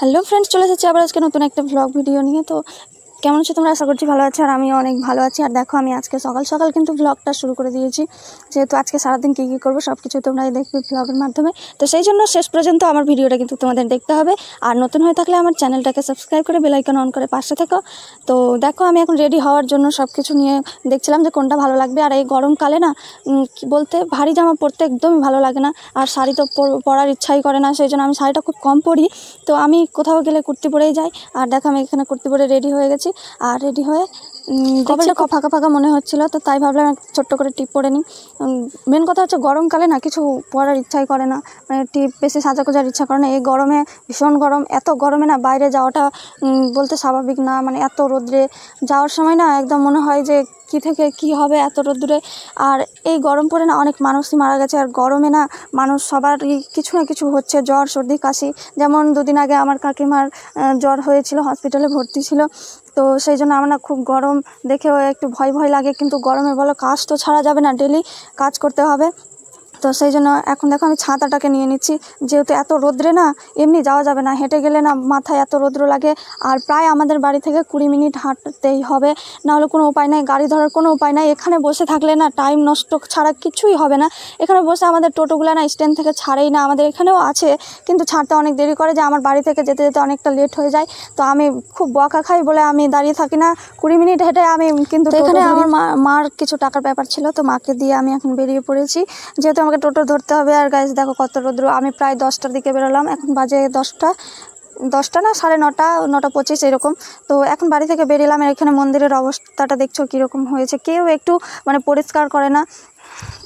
Hello friends, চলে এসেছি আবার আজকে নতুন একটা ব্লগ ভিডিও নিয়ে। তো কেমন আছো তোমরা? আশা করছি ভালো আছো, আর আমিও অনেক ভালো আছি। আর দেখো, আমি আজকে সকাল সকাল কিন্তু ব্লগটা শুরু করে দিয়েছি, যেহেতু আজকে সারাদিন কী কী করবো সব কিছু তোমরা দেখবে ব্লগের মাধ্যমে। তো সেই জন্য শেষ পর্যন্ত আমার ভিডিওটা কিন্তু তোমাদের দেখতে হবে। আর নতুন হয়ে থাকলে আমার চ্যানেলটাকে সাবস্ক্রাইব করে বেল আইকন অন করে পাশে থেকো। তো দেখো, আমি এখন রেডি হওয়ার জন্য সব কিছু নিয়ে দেখছিলাম যে কোনটা ভালো লাগবে। আর এই গরমকালে না কি বলতে, ভারী জামা পরতে একদমই ভালো লাগে না, আর শাড়ি তো পরার ইচ্ছাই করে না, সেই জন্য আমি শাড়িটা খুব কম পরি। তো আমি কোথাও গেলে কুর্তি পরেই যাই। আর দেখো, আমি এখানে কুর্তি পরে রেডি হয়ে গেছি। আর রেডি হয়ে কপালটা খুব ফাঁকা ফাঁকা মনে হচ্ছিলো, তো তাই ভাবলাম ছোট্ট করে টিপ পরে নিই। মেন কথা হচ্ছে, গরমকালে না কিছু পরার ইচ্ছাই করে না, মানে টিপ বেশি সাজাগোজার ইচ্ছা করে না। এই গরমে, ভীষণ গরম, এত গরমে না বাইরে যাওয়াটা বলতে স্বাভাবিক না। মানে এত রোদ্রে যাওয়ার সময় না একদম মনে হয় যে কী থেকে কী হবে এত রোদ্দুরে। আর এই গরম পড়ে না অনেক মানুষই মারা গেছে। আর গরমে না মানুষ সবারই কিছু না কিছু হচ্ছে, জ্বর সর্দি কাশি। যেমন দুদিন আগে আমার কাকিমার জ্বর হয়েছিল, হসপিটালে ভর্তি ছিল। তো সেই জন্য আমার না খুব গরম দেখেও একটু ভয় ভয় লাগে, কিন্তু গরমে বলো কাজ তো ছাড়া যাবে না, ডেলি কাজ করতে হবে। তো সেই জন্য এখন দেখো, আমি ছাতাটাকে নিয়ে নিচ্ছি, যেহেতু এত রোদ্রে না এমনি যাওয়া যাবে না, হেঁটে গেলে না মাথায় এত রোদ্র লাগে। আর প্রায় আমাদের বাড়ি থেকে 20 মিনিট হাঁটতেই হবে, নাহলে কোনো উপায় নাই, গাড়ি ধরার কোনো উপায় নাই। এখানে বসে থাকলে না টাইম নষ্ট ছাড়া কিছুই হবে না। এখানে বসে আমাদের টোটোগুলো না স্ট্যান্ড থেকে ছাড়েই না, আমাদের এখানেও আছে কিন্তু ছাড়তে অনেক দেরি করে, যে আমার বাড়ি থেকে যেতে যেতে অনেকটা লেট হয়ে যায়। তো আমি খুব বকা খাই বলে আমি দাঁড়িয়ে থাকি না, 20 মিনিট হেঁটে আমি কিন্তু। এখানে আমার মার কিছু টাকার ব্যাপার ছিল, তো মাকে দিয়ে আমি এখন বেরিয়ে পড়েছি, যেহেতু আমাকে টোটো ধরতে হবে। আর গাইস দেখো কত রোদ্র। আমি প্রায় 10টার দিকে বেরোলাম, এখন বাজে 10টা না 9:30, 9:25 এরকম। তো এখন বাড়ি থেকে বেরিয়েলাম। এখানে মন্দিরের অবস্থাটা দেখছো কীরকম হয়েছে, কেউ একটু মানে পরিষ্কার করে না।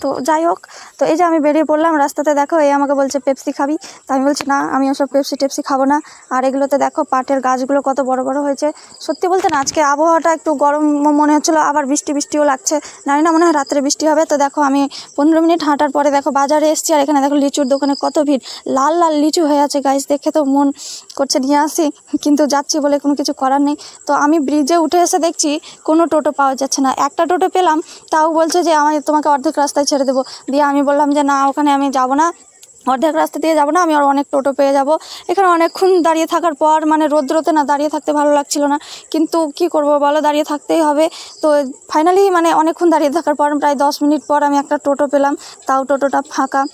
তো যাই হোক, তো এই যে আমি বেরিয়ে পড়লাম রাস্তাতে। দেখো, এই আমাকে বলছে পেপসি খাবি, তো আমি বলছি না, আমি ওসব পেপসি খাবো না। আর এগুলোতে দেখো পাটের গাছগুলো কত বড় বড় হয়েছে। সত্যি বলতে না, আজকে আবহাওয়াটা একটু গরম মনে হচ্ছিলো, আবার বৃষ্টিও লাগছে, জানি না, মনে হয় রাত্রে বৃষ্টি হবে। তো দেখো, আমি 15 মিনিট হাঁটার পরে দেখো বাজারে এসেছি। আর এখানে দেখো লিচুর দোকানে কত ভিড়, লাল লাল লিচু হয়ে আছে গাইস, দেখে তো মন করছে নিয়ে আসি, কিন্তু যাচ্ছি বলে কোনো কিছু করার নেই। তো আমি ব্রিজে উঠে এসে দেখছি কোনো টোটো পাওয়া যাচ্ছে না। একটা টোটো পেলাম, তাও বলছে যে আমি তোমাকে অর্ধেক রাস্তায় ছেড়ে দেবো। দিয়ে আমি বললাম যে না, ওখানে আমি যাবো না, অর্ধেক রাস্তা দিয়ে যাবো না, আমি আর অনেক টোটো পেয়ে যাব। এখানে অনেকক্ষণ দাঁড়িয়ে থাকার পর মানে রোদ্রতে না দাঁড়িয়ে থাকতে ভালো লাগছিল না, কিন্তু কি করব বলো, দাঁড়িয়ে থাকতেই হবে। তো ফাইনালি মানে অনেকক্ষণ দাঁড়িয়ে থাকার পর প্রায় 10 মিনিট পর আমি একটা টোটো পেলাম, তাও টোটোটা ফাঁকা।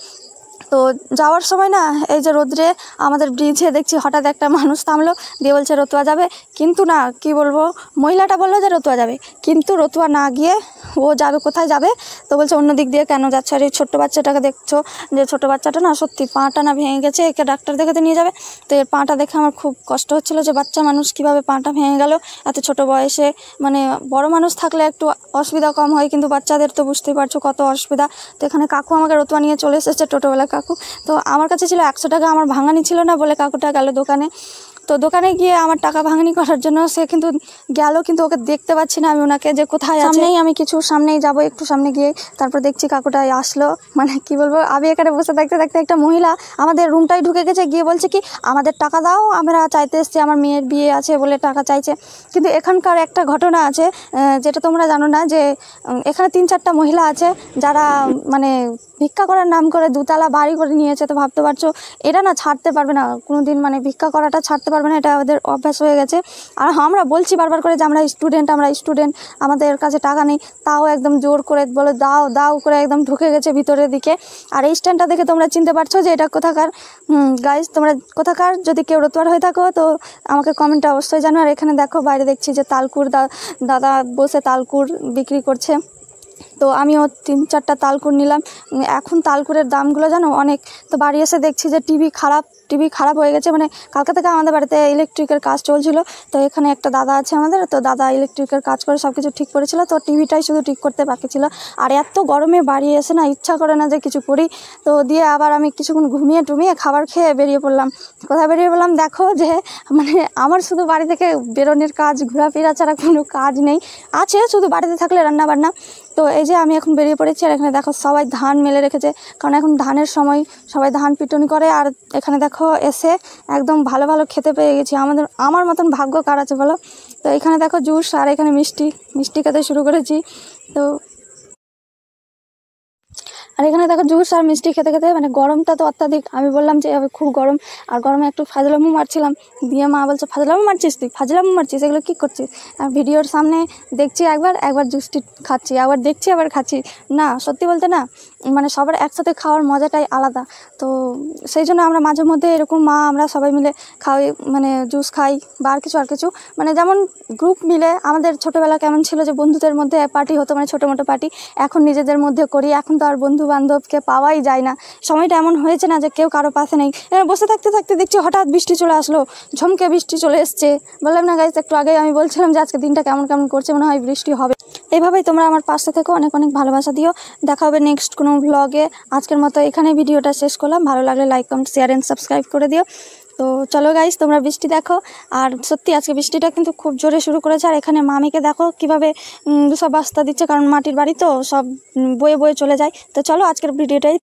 তো যাওয়ার সময় না এই যে রোদ্রে আমাদের ব্রিজে দেখছি হঠাৎ একটা মানুষ থামলো, দিয়ে বলছে রতুয়া যাবে। কিন্তু না, কি বলবো, মহিলাটা বললো যে রতুয়া যাবে, কিন্তু রতুয়া না গিয়ে ও যাবে কোথায় যাবে, তো বলছে অন্য দিক দিয়ে কেন যাচ্ছে। আর এই ছোট্ট বাচ্চাটাকে দেখছো, যে ছোটো বাচ্চাটা না সত্যি পাটা না ভেঙে গেছে, একে ডাক্তার দেখাতে নিয়ে যাবে। তো এর পাটা দেখে আমার খুব কষ্ট হচ্ছিলো, যে বাচ্চা মানুষ কীভাবে পাটা ভেঙে গেল এত ছোট বয়সে। মানে বড় মানুষ থাকলে একটু অসুবিধা কম হয়, কিন্তু বাচ্চাদের তো বুঝতেই পারছো কত অসুবিধা। তো এখানে কাকু আমাকে রতুয়া নিয়ে চলে এসেছে, টোটোওয়ালা কাকু। তো আমার কাছে ছিল 100 টাকা, আমার ভাঙানি ছিল না বলে কাকুটা গেল দোকানে। তো দোকানে গিয়ে আমার টাকা ভাঙানি করার জন্য সে কিন্তু গেল, কিন্তু ওকে দেখতে পাচ্ছি না আমি ওনাকে, যে কোথায় আছে। আমি কিছু সামনেই যাব, একটু সামনে গিয়ে তারপর দেখছি কাকুটা আসলো। মানে কি বলবো, আমি এখানে বসে থাকতে থাকতে একটা মহিলা আমাদের রুমটাই ঢুকে গেছে, গিয়ে বলছে কি আমাদের টাকা দাও, আমরা চাইতে এসছি, আমার মেয়ের বিয়ে আছে বলে টাকা চাইছে। কিন্তু এখানকার একটা ঘটনা আছে যেটা তোমরা জানো না, যে এখানে 3-4টা মহিলা আছে যারা মানে ভিক্ষা করার নাম করে 2তলা বাড়ি করে নিয়েছে। তো ভাবতে পারছো, এটা না ছাড়তে পারবে না কোনো দিন, মানে ভিক্ষা করাটা ছাড়তে পারবে না, এটা ওদের অভ্যাস হয়ে গেছে। আর আমরা বলছি বারবার করে যে আমরা স্টুডেন্ট, আমাদের কাছে টাকা নেই, তাও একদম জোর করে বলে দাও দাও করে একদম ঢুকে গেছে ভিতরের দিকে। আর এই স্ট্যান্ডটা দেখে তোমরা চিনতে পারছো যে এটা কোথাকার। গাইস, তোমরা কোথাকার যদি কেউ রতুয়ার হয়ে থাকো তো আমাকে কমেন্টে অবশ্যই জানো। আর এখানে দেখো বাইরে দেখছি যে তালকুর দাদা বসে তালকুর বিক্রি করছে। তো আমিও 3-4টা তালকুর নিলাম। এখন তালকুরের দামগুলো জানো অনেক। তো বাড়ি এসে দেখছি যে টিভি খারাপ হয়ে গেছে। মানে কালকে থেকে আমাদের বাড়িতে ইলেকট্রিকের কাজ চলছিল। তো এখানে একটা দাদা আছে আমাদের, তো দাদা ইলেকট্রিকের কাজ করে সব কিছু ঠিক করেছিল, তো টিভিটাই শুধু ঠিক করতে বাকি ছিল। আর এত গরমে বাড়ি এসে না ইচ্ছা করে না যে কিছু করি। তো দিয়ে আবার আমি কিছুক্ষণ ঘুমিয়ে টুমিয়ে খাবার খেয়ে বেরিয়ে পড়লাম। কোথায় বেরিয়ে পড়লাম দেখো, যে মানে আমার শুধু বাড়ি থেকে বেরোনোর কাজ, ঘোরাফেরা ছাড়া কোনো কাজ নেই। আছে শুধু বাড়িতে থাকলে রান্না বান্না। তো এই যে আমি এখন বেরিয়ে পড়েছি। আর এখানে দেখো সবাই ধান মেলে রেখেছে, কারণ এখন ধানের সময়, সবাই ধান পিটনি করে। আর এখানে দেখো এসে একদম ভালো ভালো খেতে পেয়ে গেছি। আমার মতন ভাগ্য কার আছে বলো। তো এখানে দেখো জুস, আর এখানে মিষ্টি খেতে শুরু করেছি। তো আর এখানে দেখো জুস আর মিষ্টি খেতে খেতে মানে গরমটা তো অত্যাধিক, আমি বললাম যে খুব গরম, আর গরমে একটু ফাজলামো মারছিলাম, দিয়ে মা বলছে ফাজলামো মারছিস, তুই ফাজলামো মারছিস, এগুলো কী করছিস? আর ভিডিওর সামনে দেখছি একবার জুসটি খাচ্ছি, আবার দেখছি আবার খাচ্ছি। না সত্যি বলতে না, মানে সবার একসাথে খাওয়ার মজাটাই আলাদা। তো সেই জন্য আমরা মাঝে মধ্যে এরকম আমরা সবাই মিলে খাই, মানে জুস খাই বা আর কিছু মানে যেমন গ্রুপ মিলে আমাদের ছোটোবেলা কেমন ছিল যে বন্ধুদের মধ্যে পার্টি হতো, মানে ছোটো মোটো পার্টি, এখন নিজেদের মধ্যে করি। এখন তো আর বন্ধু বান্ধবকে পাওয়াই যায় না, সময়টা এমন হয়েছে না যে কেউ কারো পাশে নেই। বসে থাকতে থাকতে দেখছি হঠাৎ বৃষ্টি চলে আসলো, ঝমকে বৃষ্টি চলে এসছে। বললাম না গাইস, একটু আগেই আমি বলছিলাম যে আজকে দিনটা কেমন কেমন করছে, মনে হয় বৃষ্টি হবে। এভাবেই তোমরা আমার পাশে থেকে অনেক অনেক ভালোবাসা দিও। দেখা হবে নেক্সট কোনো ব্লগে। আজকের মতো এখানে ভিডিওটা শেষ করলাম। ভালো লাগলে like comment share and subscribe করে দিও। তো চলো গাইস, তোমরা বৃষ্টি দেখো। আর সত্যি আজকে বৃষ্টিটা কিন্তু খুব জোরে শুরু করেছে। আর এখানে মামিকে দেখো কীভাবে সব বাস্তা দিচ্ছে, কারণ মাটির বাড়ি তো সব বয়ে বয়ে চলে যায়। তো চলো আজকের ভিডিওটাই